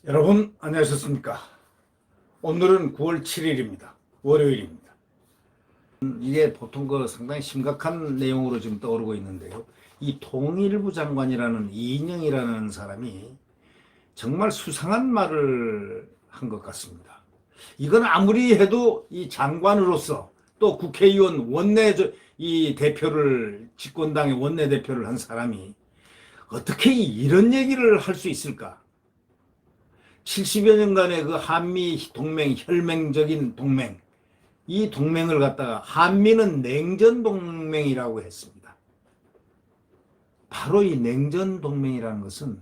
여러분 안녕하셨습니까? 오늘은 9월 7일입니다. 월요일입니다. 이게 보통 상당히 심각한 내용으로 지금 떠오르고 있는데요. 이 통일부 장관이라는 이인영이라는 사람이 정말 수상한 말을 한 것 같습니다. 이건 아무리 해도 이 장관으로서 또 국회의원 이 대표를 집권당의 원내대표를 한 사람이 어떻게 이런 얘기를 할 수 있을까? 70여 년간의 그 한미 동맹, 혈맹적인 동맹, 이 동맹을 갖다가 한미는 냉전 동맹이라고 했습니다. 바로 이 냉전 동맹이라는 것은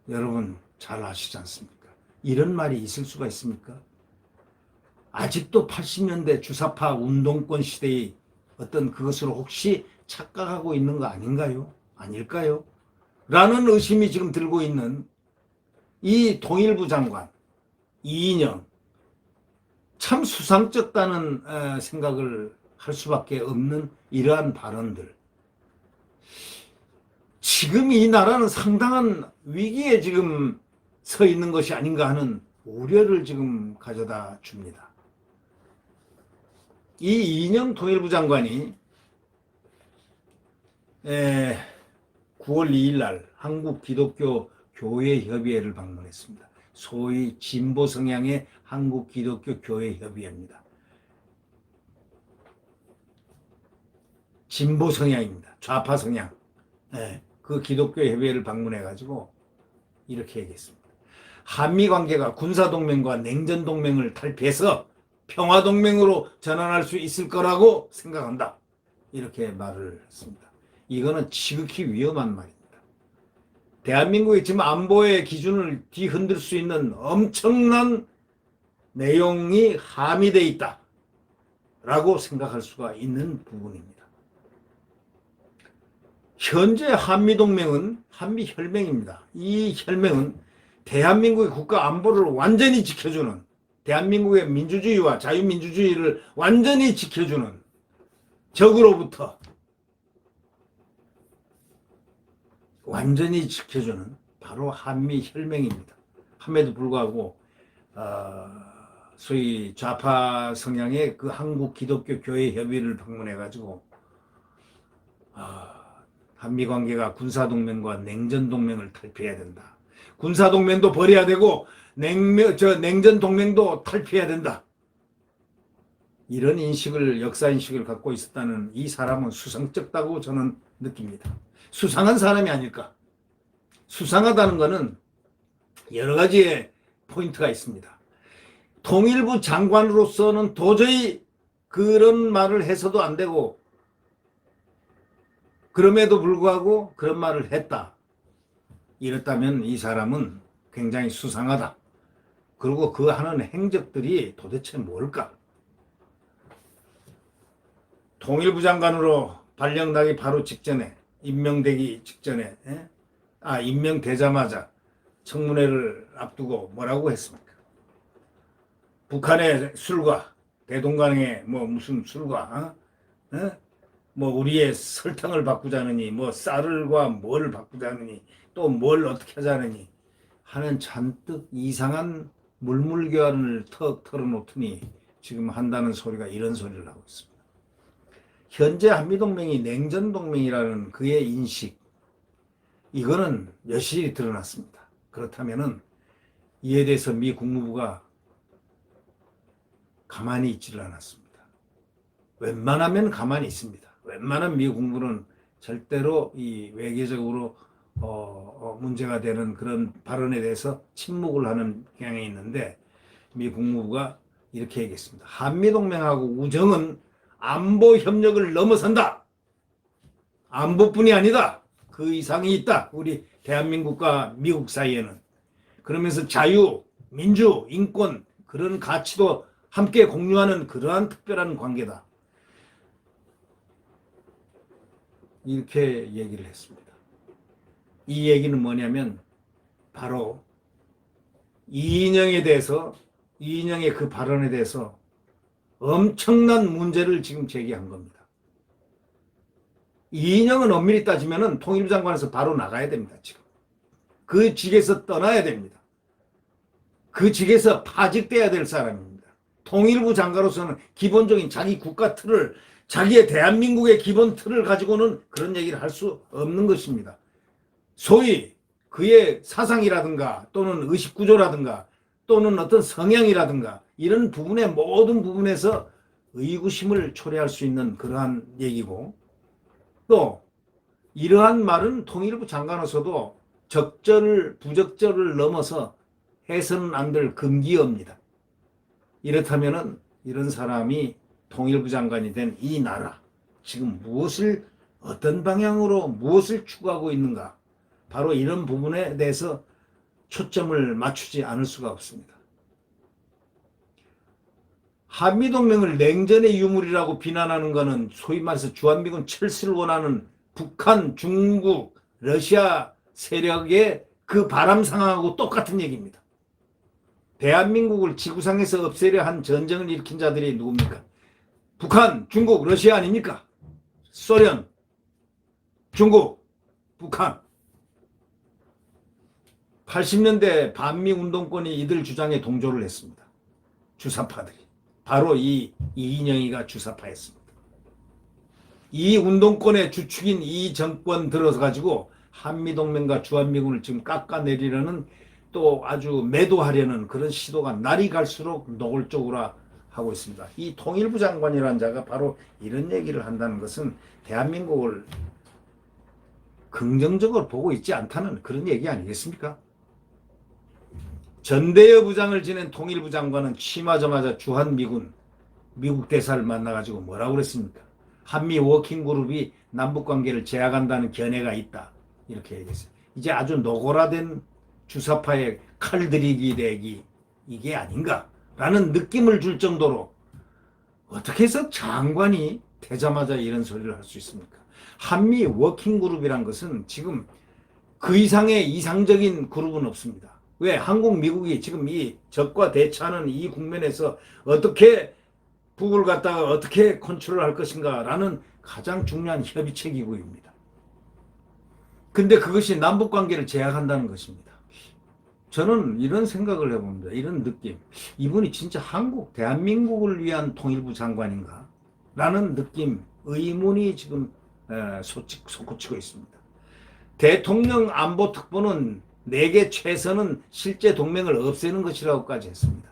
여러분 잘 아시지 않습니까? 이런 말이 있을 수가 있습니까? 아직도 80년대 주사파 운동권 시대의 어떤 그것으로 혹시 착각하고 있는 거 아닌가요? 아닐까요? 라는 의심이 지금 들고 있는 이 통일부 장관 이인영, 참 수상쩍다는 생각을 할 수밖에 없는 이러한 발언들. 지금 이 나라는 상당한 위기에 지금 서 있는 것이 아닌가 하는 우려를 지금 가져다 줍니다. 이 이인영 통일부 장관이 9월 2일 날 한국 기독교 교회협의회를 방문했습니다. 소위 진보 성향의 한국 기독교 교회협의회입니다. 진보 성향입니다. 좌파 성향. 그 기독교 협의회를 방문해가지고 이렇게 얘기했습니다. 한미 관계가 군사동맹과 냉전동맹을 탈피해서 평화동맹으로 전환할 수 있을 거라고 생각한다. 이렇게 말을 했습니다. 이거는 지극히 위험한 말입니다. 대한민국의 지금 안보의 기준을 뒤흔들 수 있는 엄청난 내용이 함의되어 있다 라고 생각할 수가 있는 부분입니다. 현재 한미동맹은 한미혈맹입니다. 이 혈맹은 대한민국의 국가 안보를 완전히 지켜주는, 대한민국의 민주주의와 자유민주주의를 완전히 지켜주는 적으로부터 완전히 지켜주는 바로 한미혈맹입니다. 함에도 불구하고 소위 좌파 성향의 그 한국 기독교 교회 협의회를 방문해가지고 한미 관계가 군사동맹과 냉전동맹을 탈피해야 된다. 군사동맹도 버려야 되고 냉전동맹도 탈피해야 된다. 이런 역사인식을 갖고 있었다는 이 사람은 수상쩍다고 저는 느낍니다. 수상한 사람이 아닐까. 수상하다는 것은 여러 가지의 포인트가 있습니다. 통일부 장관으로서는 도저히 그런 말을 해서도 안 되고, 그럼에도 불구하고 그런 말을 했다. 이렇다면 이 사람은 굉장히 수상하다. 그리고 그 하는 행적들이 도대체 뭘까? 통일부 장관으로 발령나기 바로 직전에, 임명되기 직전에, 임명되자마자 청문회를 앞두고 뭐라고 했습니까? 북한의 술과 대동강의 무슨 술과 우리의 설탕을 바꾸자느니 쌀과 뭘 바꾸자느니 또 뭘 어떻게 하자느니 하는 잔뜩 이상한 물물교환을 턱 털어놓더니 지금 한다는 소리가 이런 소리를 하고 있습니다. 현재 한미동맹이 냉전동맹이라는 그의 인식, 이거는 여실히 드러났습니다. 그렇다면은 이에 대해서 미 국무부가 가만히 있지를 않았습니다. 웬만하면 가만히 있습니다. 웬만한 미 국무부는 절대로 이 외교적으로 문제가 되는 그런 발언에 대해서 침묵을 하는 경향이 있는데, 미 국무부가 이렇게 얘기했습니다. 한미동맹하고 우정은 안보 협력을 넘어선다. 안보뿐이 아니다. 그 이상이 있다. 우리 대한민국과 미국 사이에는. 그러면서 자유, 민주, 인권 그런 가치도 함께 공유하는 그러한 특별한 관계다. 이렇게 얘기를 했습니다. 이 얘기는 뭐냐면 바로 이인영의 그 발언에 대해서 엄청난 문제를 지금 제기한 겁니다. 이인영은 엄밀히 따지면 통일부 장관에서 바로 나가야 됩니다. 지금 그 직에서 떠나야 됩니다. 그 직에서 파직돼야 될 사람입니다. 통일부 장관으로서는 기본적인 자기 국가 틀을, 자기의 대한민국의 기본 틀을 가지고는 그런 얘기를 할 수 없는 것입니다. 소위 그의 사상이라든가 또는 의식구조라든가 또는 어떤 성향이라든가 이런 부분의 모든 부분에서 의구심을 초래할 수 있는 그러한 얘기고, 또 이러한 말은 통일부 장관으로서도 적절을 부적절을 넘어서 해서는 안 될 금기어입니다. 이렇다면은 이런 사람이 통일부 장관이 된 이 나라, 지금 무엇을, 어떤 방향으로 무엇을 추구하고 있는가, 바로 이런 부분에 대해서 초점을 맞추지 않을 수가 없습니다. 한미동맹을 냉전의 유물이라고 비난하는 것은 소위 말해서 주한미군 철수를 원하는 북한, 중국, 러시아 세력의 그 바람 상황하고 똑같은 얘기입니다. 대한민국을 지구상에서 없애려 한 전쟁을 일으킨 자들이 누굽니까? 북한, 중국, 러시아 아닙니까? 소련, 중국, 북한. 80년대 반미 운동권이 이들 주장에 동조를 했습니다. 주사파들이. 바로 이 이인영이가 주사파였습니다. 이 운동권의 주축인 이 정권 들어서 가지고 한미동맹과 주한미군을 지금 깎아내리려는, 또 아주 매도하려는 그런 시도가 날이 갈수록 노골적으로 하고 있습니다. 이 통일부 장관이라는 자가 바로 이런 얘기를 한다는 것은 대한민국을 긍정적으로 보고 있지 않다는 그런 얘기 아니겠습니까? 전대여 부장을 지낸 통일부 장관은 취임하자마자 주한미군 미국 대사를 만나가지고 뭐라고 그랬습니까? 한미 워킹그룹이 남북관계를 제약한다는 견해가 있다, 이렇게 얘기했어요. 이제 아주 노골화된 주사파의 칼들이기 대기, 이게 아닌가라는 느낌을 줄 정도로, 어떻게 해서 장관이 되자마자 이런 소리를 할 수 있습니까? 한미 워킹그룹이란 것은 지금 그 이상의 이상적인 그룹은 없습니다. 왜? 한국, 미국이 지금 이 적과 대처하는 이 국면에서 어떻게 북을 갖다가 어떻게 컨트롤할 것인가라는 가장 중요한 협의체 기구입니다. 근데 그것이 남북관계를 제약한다는 것입니다. 저는 이런 생각을 해봅니다. 이런 느낌. 이분이 진짜 한국, 대한민국을 위한 통일부 장관인가? 라는 느낌, 의문이 지금 솟구치고 있습니다. 대통령 안보특보는 내게 최선은 실제 동맹을 없애는 것이라고까지 했습니다.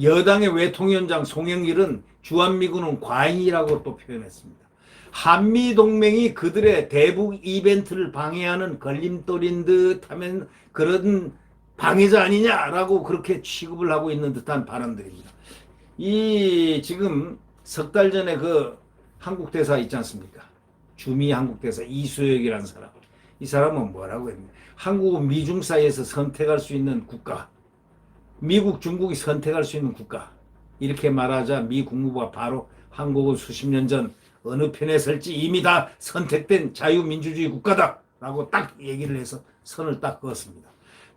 여당의 외통위원장 송영길은 주한미군은 과잉이라고 또 표현했습니다. 한미동맹이 그들의 대북 이벤트를 방해하는 걸림돌인 듯 하면 그런 방해자 아니냐라고 그렇게 취급을 하고 있는 듯한 발언들입니다. 이 지금 석 달 전에 그 한국 대사 있지 않습니까? 주미 한국 대사 이수혁이라는 사람. 이 사람은 뭐라고 했냐? 한국은 미중 사이에서 선택할 수 있는 국가, 미국, 중국이 선택할 수 있는 국가, 이렇게 말하자 미 국무부가 바로 한국은 수십 년 전 어느 편에 설지 이미 다 선택된 자유민주주의 국가다 라고 딱 얘기를 해서 선을 딱 그었습니다.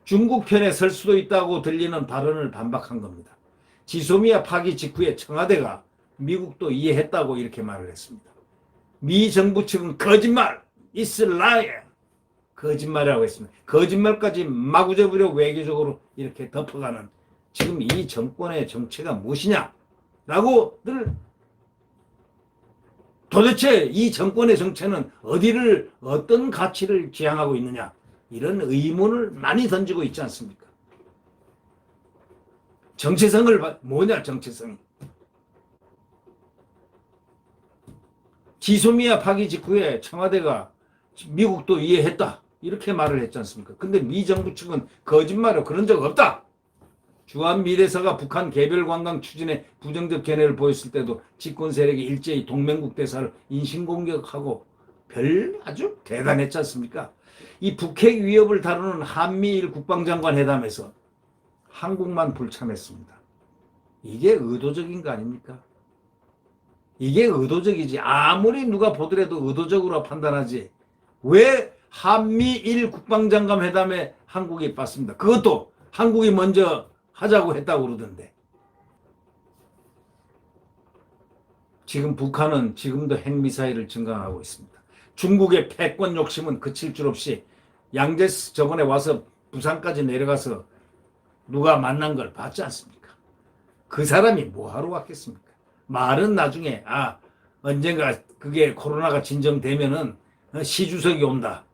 중국 편에 설 수도 있다고 들리는 발언을 반박한 겁니다. 지소미아 파기 직후에 청와대가 미국도 이해했다고 이렇게 말을 했습니다. 미 정부 측은 거짓말, it's lie, 거짓말이라고 했습니다. 거짓말까지 마구잡이로 외교적으로 이렇게 덮어가는 지금 이 정권의 정체가 무엇이냐라고 늘, 도대체 이 정권의 정체는 어디를, 어떤 가치를 지향하고 있느냐, 이런 의문을 많이 던지고 있지 않습니까? 정체성을, 뭐냐 정체성이. 지소미아 파기 직후에 청와대가 미국도 이해했다, 이렇게 말을 했지 않습니까? 근데 미 정부 측은 거짓말이고 그런 적 없다. 주한 미대사가 북한 개별 관광 추진에 부정적 견해를 보였을 때도 집권 세력이 일제히 동맹국 대사를 인신공격하고 아주 대단했지 않습니까? 이 북핵 위협을 다루는 한미일 국방장관 회담에서 한국만 불참했습니다. 이게 의도적인 거 아닙니까? 이게 의도적이지. 아무리 누가 보더라도 의도적으로 판단하지. 왜 한미일 국방장관 회담에 한국이 빠집니다. 그것도 한국이 먼저 하자고 했다고 그러던데. 지금 북한은 지금도 핵미사일을 증강하고 있습니다. 중국의 패권 욕심은 그칠 줄 없이, 양제스 저번에 와서 부산까지 내려가서 누가 만난 걸 봤지 않습니까? 그 사람이 뭐하러 왔겠습니까? 말은 나중에 언젠가 그게 코로나가 진정되면은 시주석이 온다.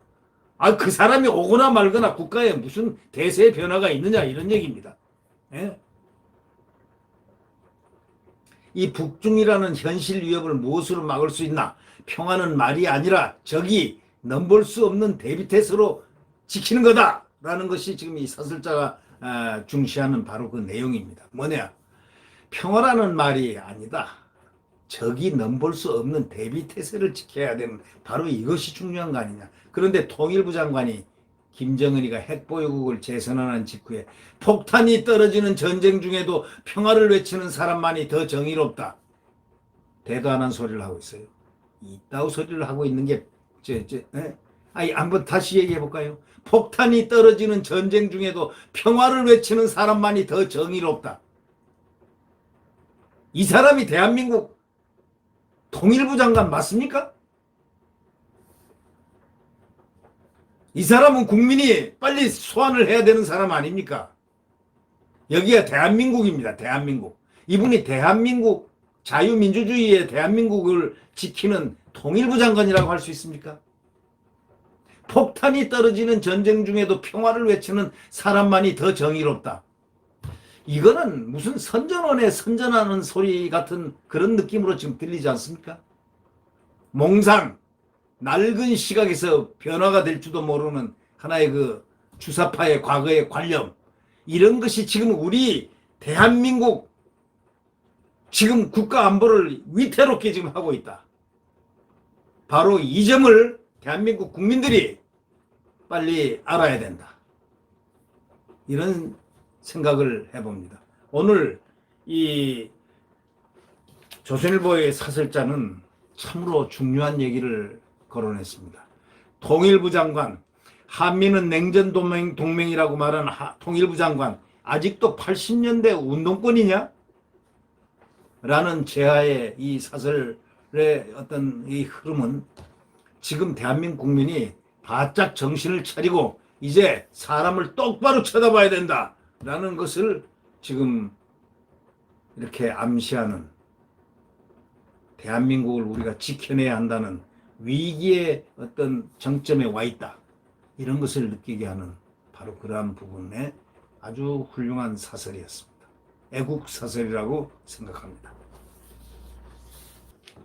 그 사람이 오거나 말거나 국가에 무슨 대세의 변화가 있느냐 이런 얘기입니다. 예? 이 북중이라는 현실 위협을 무엇으로 막을 수 있나? 평화는 말이 아니라 적이 넘볼 수 없는 대비태세로 지키는 거다라는 것이 지금 이 사설자가 중시하는 바로 그 내용입니다. 뭐냐? 평화라는 말이 아니다. 적이 넘볼 수 없는 대비태세를 지켜야 되는 바로 이것이 중요한 거 아니냐. 그런데 통일부 장관이 김정은이가 핵보유국을 재선언한 직후에 폭탄이 떨어지는 전쟁 중에도 평화를 외치는 사람만이 더 정의롭다. 대도 안 한 소리를 하고 있어요. 이따위 소리를 하고 있는 게 한번 다시 얘기해 볼까요? 폭탄이 떨어지는 전쟁 중에도 평화를 외치는 사람만이 더 정의롭다. 이 사람이 대한민국 통일부 장관 맞습니까? 이 사람은 국민이 빨리 소환을 해야 되는 사람 아닙니까? 여기가 대한민국입니다. 대한민국. 이분이 대한민국 자유민주주의의 대한민국을 지키는 통일부 장관이라고 할 수 있습니까? 폭탄이 떨어지는 전쟁 중에도 평화를 외치는 사람만이 더 정의롭다. 이거는 무슨 선전원에 선전하는 소리 같은 그런 느낌으로 지금 들리지 않습니까? 몽상, 낡은 시각에서 변화가 될지도 모르는 하나의 그 주사파의 과거의 관념, 이런 것이 지금 우리 대한민국 지금 국가 안보를 위태롭게 지금 하고 있다. 바로 이 점을 대한민국 국민들이 빨리 알아야 된다. 이런 생각을 해봅니다. 오늘 이 조선일보의 사설자는 참으로 중요한 얘기를 거론했습니다. 통일부 장관, 한미는 냉전 동맹이라고 말하는 통일부 장관, 아직도 80년대 운동권이냐? 라는 제하의 이 사설의 어떤 이 흐름은 지금 대한민국 국민이 바짝 정신을 차리고 이제 사람을 똑바로 쳐다봐야 된다 라는 것을 지금 이렇게 암시하는, 대한민국을 우리가 지켜내야 한다는 위기의 어떤 정점에 와 있다, 이런 것을 느끼게 하는 바로 그러한 부분의 아주 훌륭한 사설이었습니다. 애국 사설이라고 생각합니다.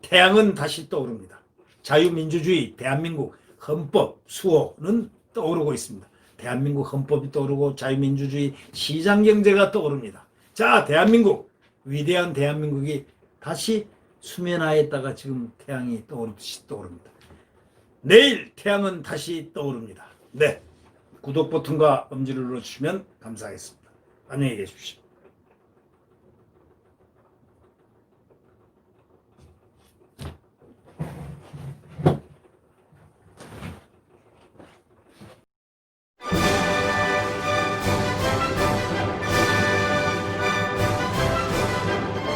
태양은 다시 떠오릅니다. 자유민주주의, 대한민국 헌법 수호는 떠오르고 있습니다. 대한민국 헌법이 떠오르고 자유민주주의 시장경제가 떠오릅니다. 자, 대한민국, 위대한 대한민국이 다시 수면하에다가 지금 태양이 떠오르듯이 떠오릅니다. 내일 태양은 다시 떠오릅니다. 네, 구독 버튼과 엄지를 눌러주시면 감사하겠습니다. 안녕히 계십시오.